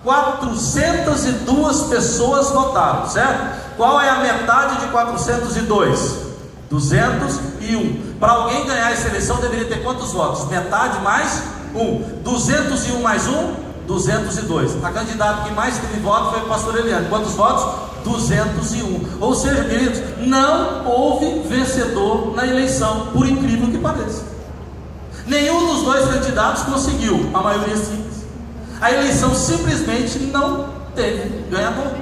402 pessoas votaram, certo? Qual é a metade de 402? 201. Para alguém ganhar essa eleição deveria ter quantos votos? Metade mais 1. 201 mais 1, 202. A candidata que mais teve voto foi o pastor Eliane. Quantos votos? 201. Ou seja, queridos, não houve vencedor na eleição, por incrível que pareça. Nenhum dos dois candidatos conseguiu a maioria simples. A eleição simplesmente não teve ganhador.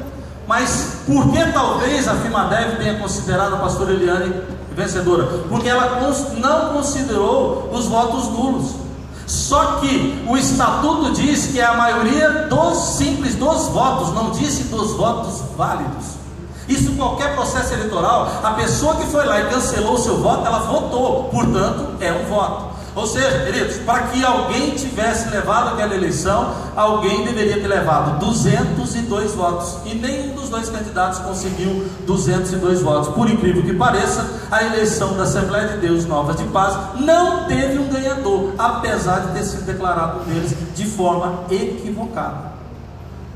Mas por que talvez a FIMADEV tenha considerado a pastora Eliane vencedora? Porque ela não considerou os votos nulos. Só que o estatuto diz que é a maioria dos simples dos votos, não disse dos votos válidos. Isso em qualquer processo eleitoral, a pessoa que foi lá e cancelou o seu voto, ela votou, portanto é um voto. Ou seja, queridos, para que alguém tivesse levado aquela eleição, alguém deveria ter levado 202 votos, e nenhum dos dois candidatos conseguiu 202 votos. Por incrível que pareça, a eleição da Assembleia de Deus Novas de Paz não teve um ganhador, apesar de ter sido declarado por eles de forma equivocada.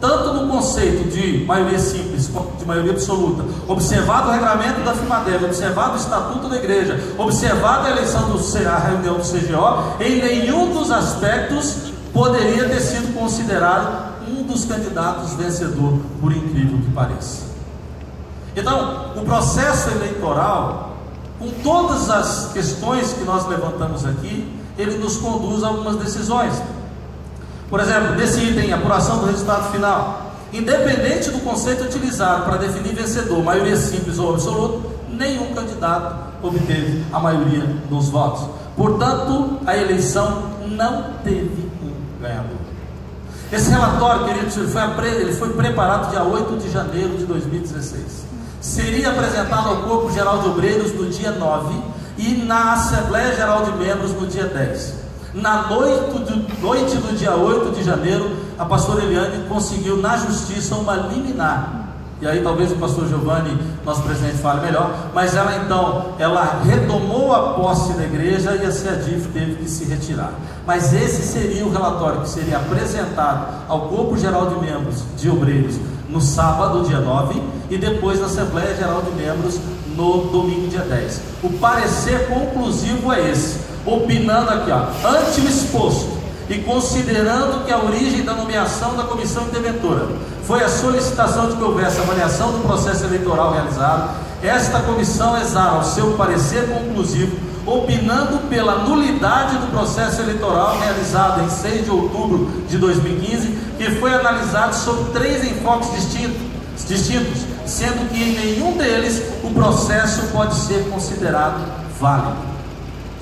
Tanto no conceito de maioria simples quanto de maioria absoluta, observado o regramento da FIMADEV, observado o estatuto da igreja, observado a eleição a reunião do CGO, em nenhum dos aspectos poderia ter sido considerado um dos candidatos vencedor, por incrível que pareça. Então, o processo eleitoral, com todas as questões que nós levantamos aqui, ele nos conduz a algumas decisões. Por exemplo, nesse item, apuração do resultado final, independente do conceito utilizado para definir vencedor, maioria simples ou absoluta, nenhum candidato obteve a maioria dos votos. Portanto, a eleição não teve um ganhador. Esse relatório, queridos, ele foi preparado dia 8 de janeiro de 2016. Seria apresentado ao Corpo Geral de Obreiros no dia 9 e na Assembleia Geral de Membros no dia 10. Na noite do dia 8 de janeiro, a pastora Eliane conseguiu na justiça uma liminar. E aí talvez o pastor Giovanni, nosso presidente, fale melhor. Mas ela retomou a posse da igreja e a CEADIF teve que se retirar. Mas esse seria o relatório que seria apresentado ao Corpo Geral de Membros de Obreiros no sábado, dia 9, e depois na Assembleia Geral de Membros no domingo, dia 10. O parecer conclusivo é esse. Opinando aqui, ante o exposto e considerando que a origem da nomeação da comissão interventora foi a solicitação de que houvesse avaliação do processo eleitoral realizado, esta comissão exala o seu parecer conclusivo, opinando pela nulidade do processo eleitoral realizado em 6 de outubro de 2015, que foi analisado sob 3 enfoques distintos, sendo que em nenhum deles o processo pode ser considerado válido.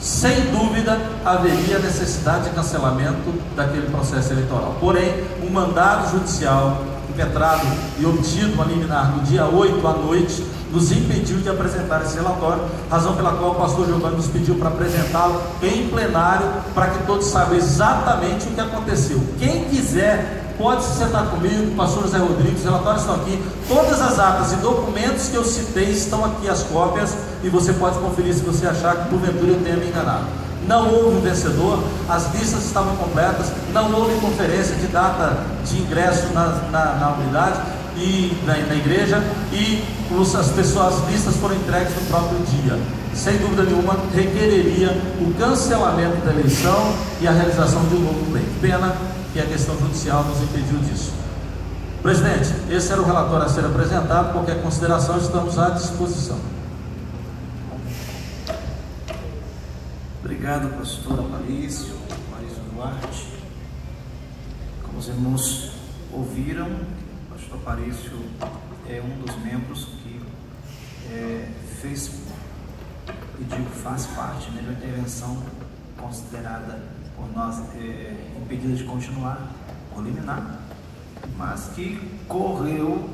Sem dúvida haveria necessidade de cancelamento daquele processo eleitoral. Porém, um mandado judicial impetrado e obtido uma liminar no dia 8 à noite nos impediu de apresentar esse relatório, razão pela qual o pastor Giovanni nos pediu para apresentá-lo em plenário, para que todos saibam exatamente o que aconteceu. Quem quiser pode se sentar comigo, o pastor José Rodrigues, os relatórios estão aqui, todas as atas e documentos que eu citei estão aqui, as cópias, e você pode conferir se você achar que porventura eu tenha me enganado. Não houve um vencedor, as listas estavam completas, não houve conferência de data de ingresso na unidade e na igreja, e as listas foram entregues no próprio dia. Sem dúvida nenhuma, requereria o cancelamento da eleição e a realização de um novo pleito. Pena que a questão judicial nos impediu disso. Presidente, esse era o relatório a ser apresentado. Qualquer consideração, estamos à disposição. Obrigado, pastor Aparício Duarte. Como os irmãos ouviram, o pastor Aparício é um dos membros que faz parte de uma intervenção considerada por nós impedida de continuar ou liminar, mas que correu,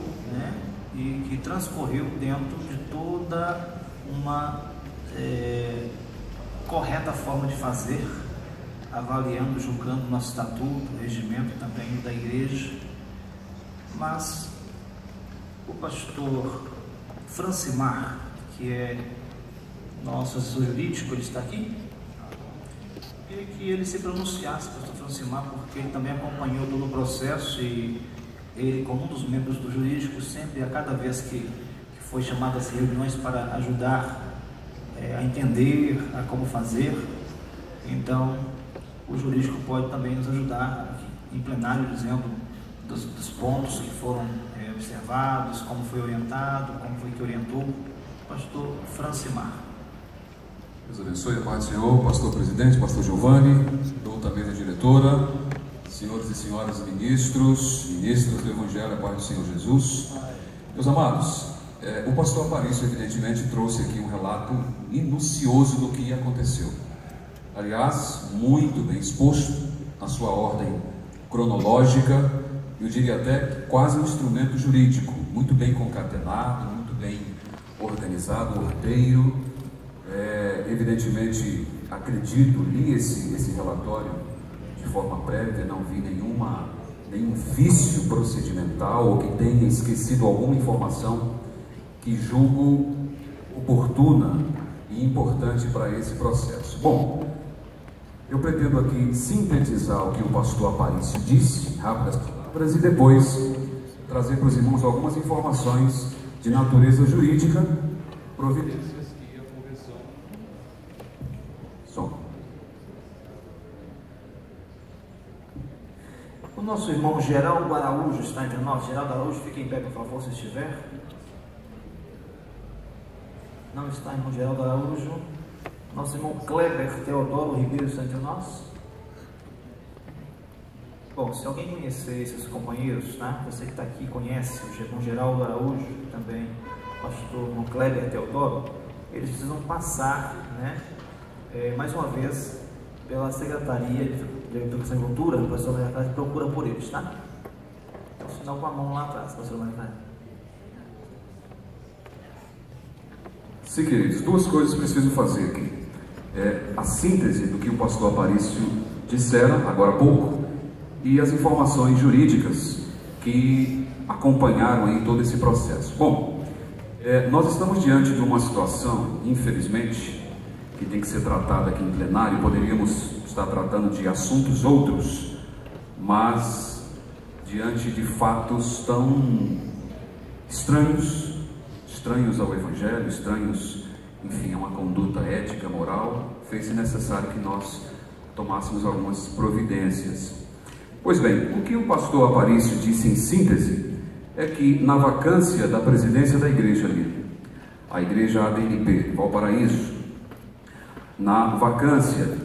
e que transcorreu dentro de toda uma correta forma de fazer, avaliando, julgando nosso estatuto, regimento também da igreja. Mas o pastor Francimar, que é nosso assessor jurídico, ele está aqui, Queria que ele se pronunciasse, pastor Francimar, porque ele também acompanhou todo o processo e ele, como um dos membros do jurídico, sempre, a cada vez que foi chamado às reuniões para ajudar a entender, a como fazer, então o jurídico pode também nos ajudar aqui, em plenário, dizendo dos pontos que foram observados, como foi orientado, como foi que orientou. Pastor Francimar. Deus abençoe, a paz do Senhor, pastor presidente, pastor Giovanni, outra mesa diretora, senhores e senhoras ministros, ministras do Evangelho, a paz do Senhor Jesus. Meus amados, o pastor Aparício evidentemente trouxe aqui um relato minucioso do que aconteceu. Aliás, muito bem exposto na sua ordem cronológica, eu diria até quase um instrumento jurídico, muito bem concatenado, muito bem organizado, ordeiro. Evidentemente, acredito, li esse relatório de forma prévia, não vi nenhum vício procedimental ou que tenha esquecido alguma informação que julgo oportuna e importante para esse processo. Bom, eu pretendo aqui sintetizar o que o pastor Aparício disse, rápidas palavras, e depois trazer para os irmãos algumas informações de natureza jurídica, providências que a convenção... O nosso irmão Geraldo Araújo está entre nós. Geraldo Araújo, fique em pé, por favor, se estiver. Não está, irmão Geraldo Araújo. Nosso irmão Kleber Teodoro Ribeiro está entre nós. Bom, se alguém conhecer esses companheiros, tá? Você que está aqui conhece o irmão Geraldo Araújo, também o pastor irmão Kleber Teodoro, eles precisam passar, né, mais uma vez pela Secretaria de Educação e Cultura, o pastor Maria procura por eles, tá? Então, sinal com a mão lá atrás, pastor Maria. Sim, queridos, duas coisas preciso fazer aqui. A síntese do que o pastor Aparício disseram agora há pouco e as informações jurídicas que acompanharam aí todo esse processo. Bom, nós estamos diante de uma situação, infelizmente, que tem que ser tratada aqui em plenário. Poderíamos estar tratando de assuntos outros, mas diante de fatos tão estranhos ao Evangelho, estranhos, enfim, a uma conduta ética, moral, fez-se necessário que nós tomássemos algumas providências. Pois bem, o que o pastor Aparício disse em síntese é que na vacância da presidência da igreja ali, a igreja ADNP, Valparaíso, na vacância,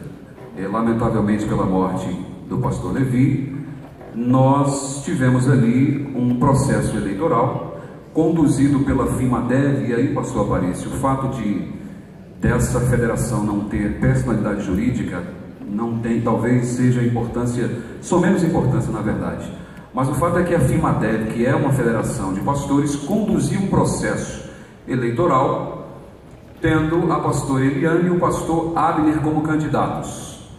lamentavelmente pela morte do pastor Levi, nós tivemos ali um processo eleitoral conduzido pela FIMADEV. E aí, pastor Aparício, o fato dessa federação não ter personalidade jurídica não tem, talvez seja importância, só menos importância na verdade, mas o fato é que a FIMADEV, que é uma federação de pastores, conduziu um processo eleitoral tendo a pastora Eliane e o pastor Abner como candidatos,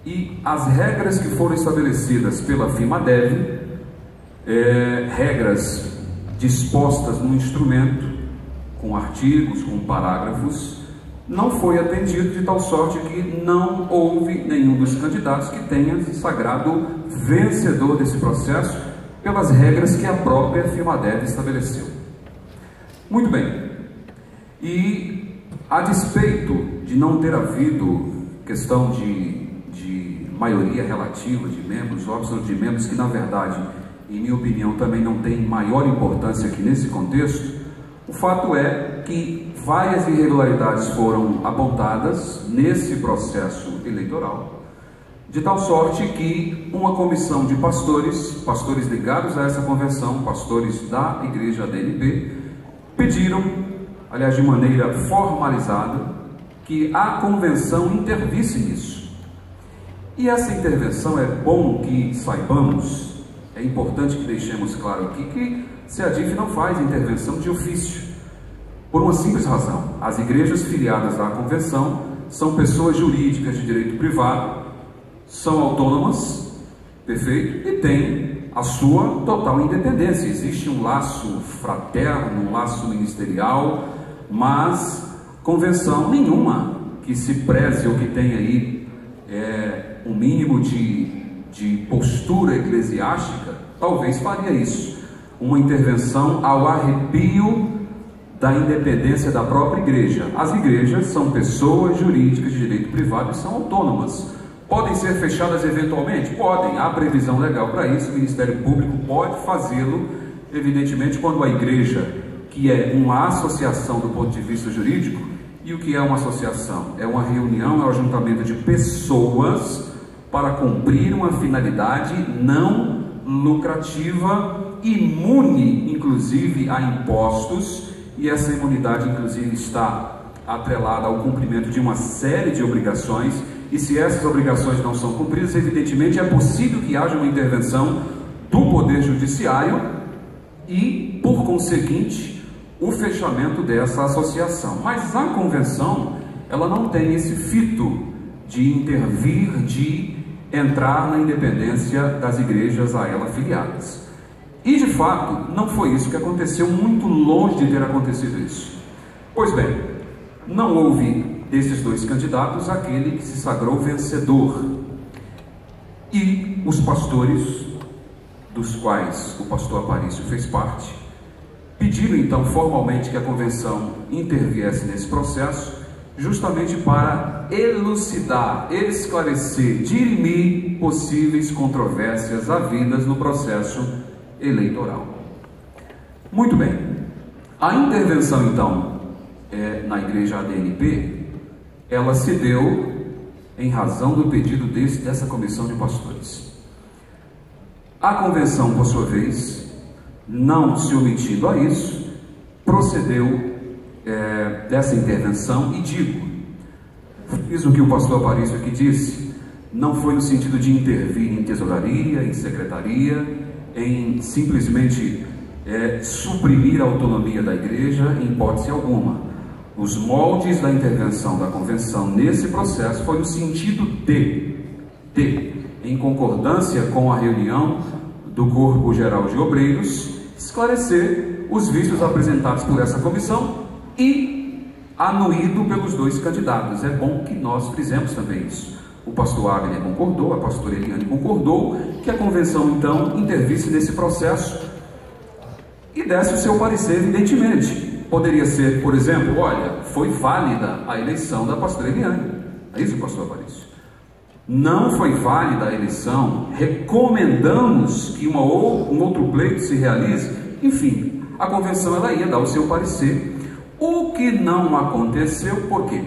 e as regras que foram estabelecidas pela FIMADEV, regras dispostas num instrumento com artigos, com parágrafos, não foi atendido, de tal sorte que não houve nenhum dos candidatos que tenha se sagrado vencedor desse processo pelas regras que a própria FIMADEV estabeleceu. Muito bem, e a despeito de não ter havido questão de maioria relativa de membros, ou absoluta de membros, que na verdade, em minha opinião, também não tem maior importância aqui nesse contexto, o fato é que várias irregularidades foram apontadas nesse processo eleitoral, de tal sorte que uma comissão de pastores ligados a essa convenção, pastores da igreja ADNP, pediram, aliás de maneira formalizada, que a convenção intervisse nisso. E essa intervenção, é bom que saibamos, é importante que deixemos claro aqui que SEADIF não faz intervenção de ofício, por uma simples razão: as igrejas filiadas à convenção são pessoas jurídicas de direito privado, são autônomas, perfeito, e têm a sua total independência. Existe um laço fraterno, um laço ministerial, mas convenção nenhuma que se preze ou que tenha aí um mínimo de postura eclesiástica, talvez faria isso. Uma intervenção ao arrepio da independência da própria igreja. As igrejas são pessoas jurídicas de direito privado e são autônomas. Podem ser fechadas eventualmente? Podem. Há previsão legal para isso. O Ministério Público pode fazê-lo, evidentemente, quando a igreja, que é uma associação do ponto de vista jurídico, e o que é uma associação? É uma reunião, é um ajuntamento de pessoas para cumprir uma finalidade não lucrativa, imune, inclusive, a impostos, e essa imunidade, inclusive, está atrelada ao cumprimento de uma série de obrigações, e se essas obrigações não são cumpridas, evidentemente é possível que haja uma intervenção do Poder Judiciário e, por conseguinte, o fechamento dessa associação. Mas a convenção, ela não tem esse fito de intervir, de entrar na independência das igrejas a ela filiadas. E de fato, não foi isso que aconteceu, muito longe de ter acontecido isso. Pois bem, não houve desses dois candidatos aquele que se sagrou vencedor. E os pastores, dos quais o pastor Aparício fez parte, pediram então formalmente que a convenção interviesse nesse processo, justamente para elucidar, esclarecer, dirimir possíveis controvérsias havidas no processo eleitoral. Muito bem, a intervenção então na igreja ADNP, ela se deu em razão do pedido dessa comissão de pastores. A convenção, por sua vez, não se omitindo a isso, procedeu dessa intervenção, e fiz o que o pastor Aparício aqui disse, não foi no sentido de intervir em tesouraria, em secretaria, em simplesmente suprimir a autonomia da igreja, em hipótese alguma. Os moldes da intervenção da convenção nesse processo foi no sentido em concordância com a reunião do Corpo Geral de Obreiros, esclarecer os vícios apresentados por essa comissão e anuído pelos dois candidatos. É bom que nós fizemos também isso. O pastor Abner concordou, a pastora Eliane concordou que a convenção então intervisse nesse processo e desse o seu parecer, evidentemente. Poderia ser, por exemplo, olha, foi válida a eleição da pastora Eliane. É isso, pastor Aparício? Não foi válida a eleição, recomendamos que um outro pleito se realize. Enfim, a convenção ela ia dar o seu parecer. O que não aconteceu, por quê?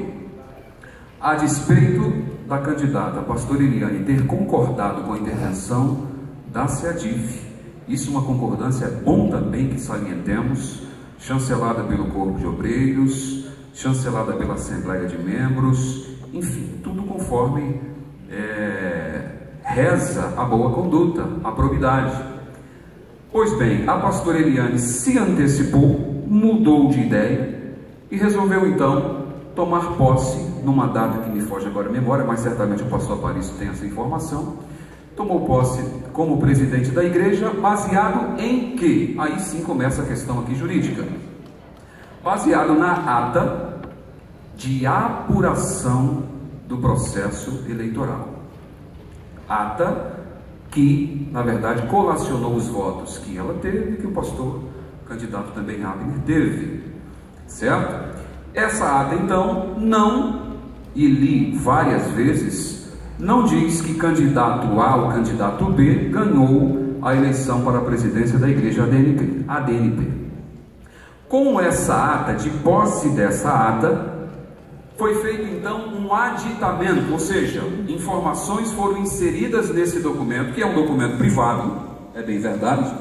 A despeito da candidata, a pastora Eliane, ter concordado com a intervenção da SEADIF, isso é uma concordância, é bom também que salientemos, chancelada pelo Corpo de Obreiros, chancelada pela Assembleia de Membros, enfim, tudo conforme reza a boa conduta, a probidade. Pois bem, a pastora Eliane se antecipou, mudou de ideia e resolveu então tomar posse numa data que me foge agora a memória, mas certamente o pastor Aparício tem essa informação. Tomou posse como presidente da igreja, baseado em que? Aí sim começa a questão aqui jurídica. Baseado na ata de apuração do processo eleitoral. Ata que, na verdade, colacionou os votos que ela teve e que o pastor candidato também Abner teve. Certo? Essa ata, então, não, e li várias vezes, não diz que candidato A ou candidato B ganhou a eleição para a presidência da igreja ADNP. Com essa ata, de posse dessa ata, foi feito então um aditamento, ou seja, informações foram inseridas nesse documento, que é um documento privado, é bem verdade.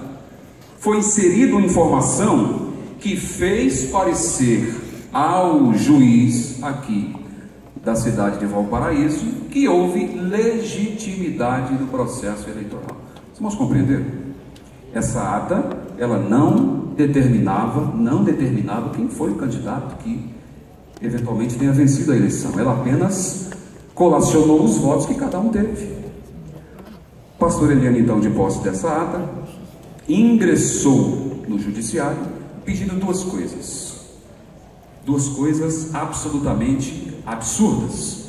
Foi inserida uma informação que fez parecer ao juiz aqui da cidade de Valparaíso que houve legitimidade do processo eleitoral. Vocês vão compreender? Essa ata, ela não determinava quem foi o candidato que eventualmente tenha vencido a eleição. Ela apenas colacionou os votos que cada um teve. O pastor Eliane, então, de posse dessa ata, ingressou no judiciário pedindo duas coisas absolutamente absurdas.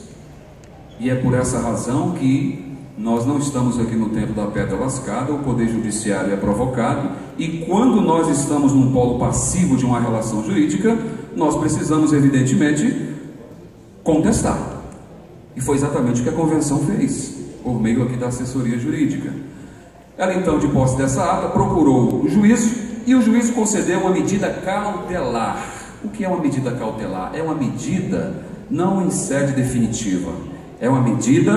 E é por essa razão que nós não estamos aqui no tempo da pedra lascada, o poder judiciário é provocado, e quando nós estamos num polo passivo de uma relação jurídica, nós precisamos, evidentemente, contestar. E foi exatamente o que a convenção fez, por meio aqui da assessoria jurídica. Ela então, de posse dessa ata, procurou o juízo, e o juízo concedeu uma medida cautelar. O que é uma medida cautelar? É uma medida não em sede definitiva, é uma medida